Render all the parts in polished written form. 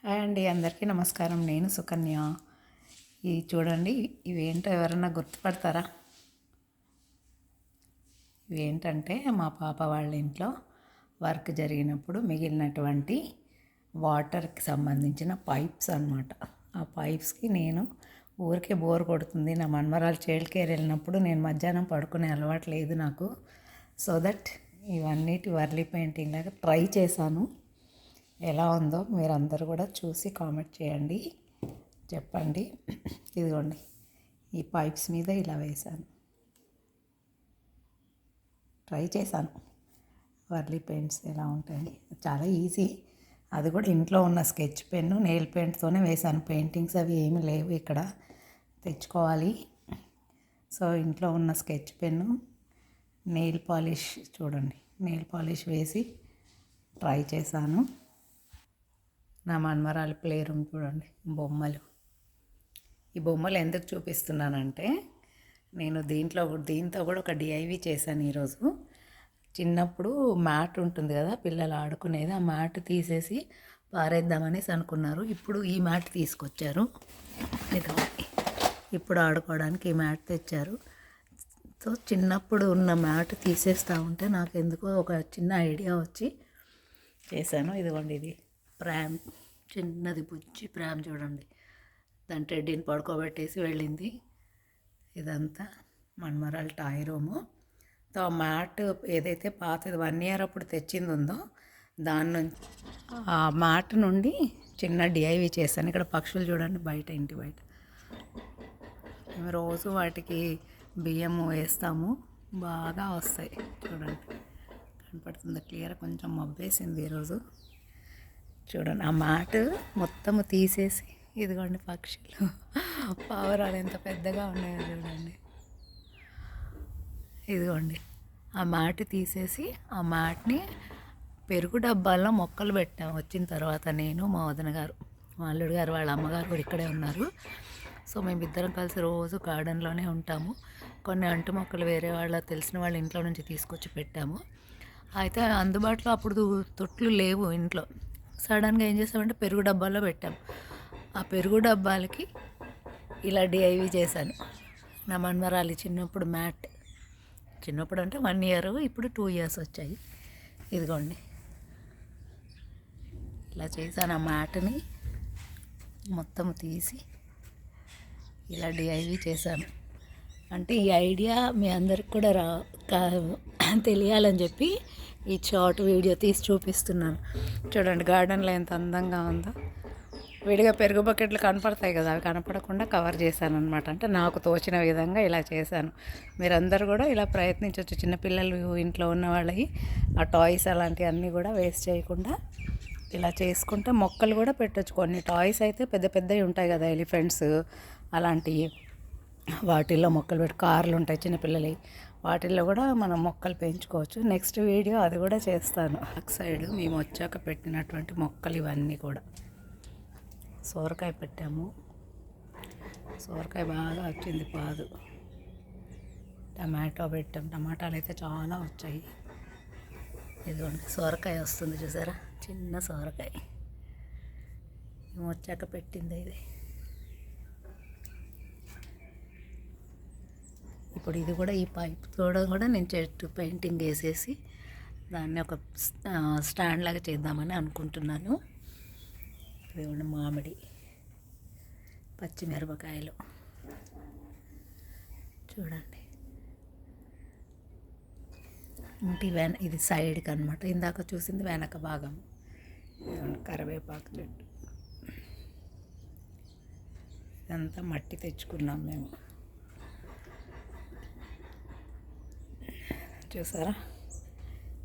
Hi అండి, అందరికీ నమస్కారం. నేను సుకన్య. ఇది చూడండి, ఇవేంటో ఎవరన్నా గుర్తుపడతారా? ఇవేంటంటే మా పాప వాళ్ళ ఇంట్లో వర్క్ జరిగినప్పుడు మిగిలినటువంటి వాటర్కి సంబంధించిన పైప్స్ అన్నమాట. ఆ పైప్స్కి నేను ఊరికే బోర్ కొడుతుంది, నా మన్మరాలు చైల్డ్ కేర్ వెళ్ళినప్పుడు నేను మధ్యాహ్నం పడుకునే అలవాటు లేదు నాకు. సో దట్ ఇవన్నిటి వర్లీ పెయింటింగ్ లాగా ట్రై చేశాను. ఎలా ఉందో మీరందరూ కూడా చూసి కామెంట్ చేయండి, చెప్పండి. ఇదిగోండి, ఈ పైప్స్ మీద ఇలా వేశాను, ట్రై చేశాను. వర్లీ పెయింట్స్ ఎలా ఉంటాయి, చాలా ఈజీ. అది కూడా ఇంట్లో ఉన్న స్కెచ్ పెన్ను, నెయిల్ పెయింట్తోనే వేశాను. పెయింటింగ్స్ అవి ఏమీ లేవు, ఇక్కడ తెచ్చుకోవాలి. సో ఇంట్లో ఉన్న స్కెచ్ పెన్ను, నెయిల్ పాలిష్, చూడండి నెయిల్ పాలిష్ వేసి ట్రై చేశాను. నా మన్మరాలు ప్లే రూమ్ చూడండి, బొమ్మలు. ఈ బొమ్మలు ఎందుకు చూపిస్తున్నానంటే, నేను దీంతో కూడా ఒక డిఐవి చేశాను ఈరోజు. చిన్నప్పుడు మ్యాట్ ఉంటుంది కదా పిల్లలు ఆడుకునేది, ఆ మ్యాట్ తీసేసి పారేద్దామనేసి అనుకున్నారు. ఇప్పుడు ఈ మ్యాట్ తీసుకొచ్చారు. ఇదిగోండి, ఇప్పుడు ఆడుకోవడానికి ఈ మ్యాట్ తెచ్చారు. సో చిన్నప్పుడు ఉన్న మ్యాట్ తీసేస్తూ ఉంటే నాకు ఎందుకో ఒక చిన్న ఐడియా వచ్చి చేశాను. ఇదిగోండి, ఇది ప్రామ్, చిన్నది బుజ్జి ప్రామ్ చూడండి. దాని టెడ్డీని పడుకోబెట్టేసి వెళ్ళింది. ఇదంతా మన్మరాల్ టాయ్ రూము. సో ఆ మ్యాట్ ఏదైతే పాతది 1 year అప్పుడు తెచ్చింది ఉందో, దాని నుంచి ఆ మ్యాట్ నుండి చిన్న డిఐవి చేశాను. ఇక్కడ పక్షులు చూడండి, బయట ఇంటి బయట. మేము రోజు వాటికి బియ్యం వేస్తాము, బాగా వస్తాయి. చూడండి, కనపడుతుంది క్లియర్. కొంచెం మబ్బేసింది ఈరోజు. చూడండి, ఆ మ్యాట్ మొత్తము తీసేసి, ఇదిగోండి పక్షులు, పావురాలు ఎంత పెద్దగా ఉన్నాయో చూడండి. ఇదిగోండి, ఆ మ్యాట్ తీసేసి ఆ మ్యాట్ని పెరుగు డబ్బాల్లో మొక్కలు పెట్టాము. వచ్చిన తర్వాత నేను, మా వదిన గారు, మా అల్లుడు గారు వాళ్ళ అమ్మగారు కూడా ఇక్కడే ఉన్నారు. సో మేమిద్దరం కలిసి రోజు గార్డెన్లోనే ఉంటాము. కొన్ని అంటు మొక్కలు వేరే వాళ్ళ తెలిసిన వాళ్ళ ఇంట్లో నుంచి తీసుకొచ్చి పెట్టాము. అయితే అందుబాటులో అప్పుడు తొట్లు లేవు ఇంట్లో. సడన్గా ఏం చేసామంటే పెరుగు డబ్బాలో పెట్టాం. ఆ పెరుగు డబ్బాలకి ఇలా డిఐవి చేశాను. నా మన్మరాలి చిన్నప్పుడు మ్యాట్, చిన్నప్పుడు అంటే 1 year, ఇప్పుడు 2 years వచ్చాయి. ఇదిగోండి, ఇలా చేశాను. ఆ మ్యాట్ని మొత్తం తీసి ఇలా డిఐవి చేశాను. అంటే ఈ ఐడియా మీ అందరికి కూడా తెలియాలని చెప్పి ఈ షార్ట్ వీడియో తీసి చూపిస్తున్నాను. చూడండి గార్డెన్లో ఎంత అందంగా ఉందో. విడిగా పెరుగు బకెట్లు కనపడతాయి కదా, అవి కనపడకుండా కవర్ చేశాను అనమాట. అంటే నాకు తోచిన విధంగా ఇలా చేశాను. మీరందరూ కూడా ఇలా ప్రయత్నించవచ్చు. చిన్నపిల్లలు ఇంట్లో ఉన్న వాళ్ళవి ఆ టాయ్స్ అలాంటివన్నీ కూడా వేస్ట్ చేయకుండా ఇలా చేసుకుంటే మొక్కలు కూడా పెట్టచ్చు. కొన్ని టాయ్స్ అయితే పెద్ద పెద్దవి ఉంటాయి కదా, ఎలిఫెంట్స్ అలాంటివి, వాటిల్లో మొక్కలు పెట్టి, కార్లు ఉంటాయి చిన్నపిల్లలవి, వాటిల్లో కూడా మనం మొక్కలు పెంచుకోవచ్చు. నెక్స్ట్ వీడియో అది కూడా చేస్తాను. బ్యాక్ సైడ్ మేము వచ్చాక పెట్టినటువంటి మొక్కలు ఇవన్నీ కూడా. సోరకాయ పెట్టాము, సోరకాయ బాగా వచ్చింది పాదు. టమాటో పెట్టాం, టమాటాలు అయితే చాలా వచ్చాయి. ఇదిగోండి సోరకాయ వస్తుంది చూసారా, చిన్న సోరకాయ మేము వచ్చాక పెట్టింది ఇది. ఇప్పుడు ఇది కూడా ఈ పైప్ కూడా నేను చెట్టు పెయింటింగ్ వేసేసి దాన్ని ఒక స్టాండ్ లాగా చేద్దామని అనుకుంటున్నాను. ఇదిగోండి మామిడి, పచ్చిమిరపకాయలు చూడండి. ఇంటి ఇది సైడ్కి అనమాట, ఇందాక చూసింది వెనక భాగం. కరివేపాకు చెట్టు, ఇదంతా మట్టి తెచ్చుకున్నాం మేము. చూసారా,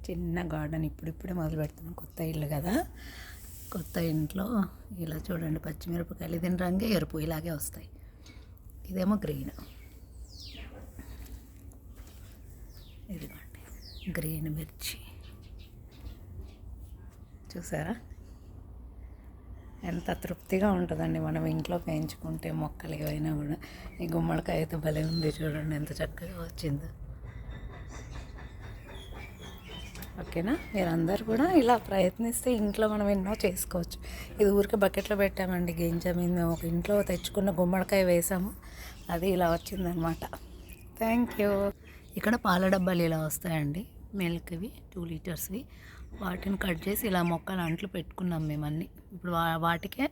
చిన్న గార్డెన్ ఇప్పుడిప్పుడే మొదలు పెడుతున్నాం. కొత్త ఇల్లు కదా, కొత్త ఇంట్లో ఇలా చూడండి పచ్చిమిరపకాయలు. దీని రంగే ఎరుపు, ఇలాగే వస్తాయి. ఇదేమో గ్రీన్. ఇదిగోండి గ్రీన్ మిర్చి, చూసారా ఎంత తృప్తిగా ఉంటుందండి మనం ఇంట్లో పెంచుకుంటే మొక్కలు ఏవైనా కూడా. ఈ గుమ్మడికాయ అయితే భలే ఉంది చూడండి, ఎంత చక్కగా వచ్చిందో. ఓకేనా? మీరందరూ కూడా ఇలా ప్రయత్నిస్తే ఇంట్లో మనం ఎన్నో చేసుకోవచ్చు. ఇది ఊరికే బకెట్లో పెట్టామండి గింజ. మేము ఒక ఇంట్లో తెచ్చుకున్న గుమ్మడికాయ వేసాము, అది ఇలా వచ్చిందనమాట. Thank you. ఇక్కడ పాల డబ్బాలు ఇలా వస్తాయండి, మిల్క్వి 2 లీటర్స్వి. వాటిని కట్ చేసి ఇలా మొక్కలు అంట్లు పెట్టుకున్నాం మేము అన్నీ. ఇప్పుడు వాటికే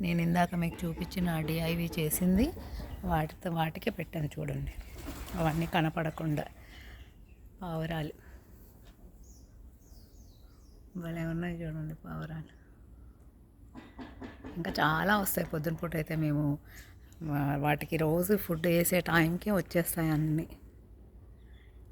నేను ఇందాక మీకు చూపించిన డిఐవి చేసింది వాటికే పెట్టాను చూడండి. అవన్నీ కనపడకుండా పావురాలు భలే ఉన్నాయి చూడండి పావురాలు. ఇంకా చాలా వస్తాయి. పొద్దున పూట అయితే మేము వాటికి రోజు ఫుడ్ వేసే టైంకి వచ్చేస్తాయి అన్నీ.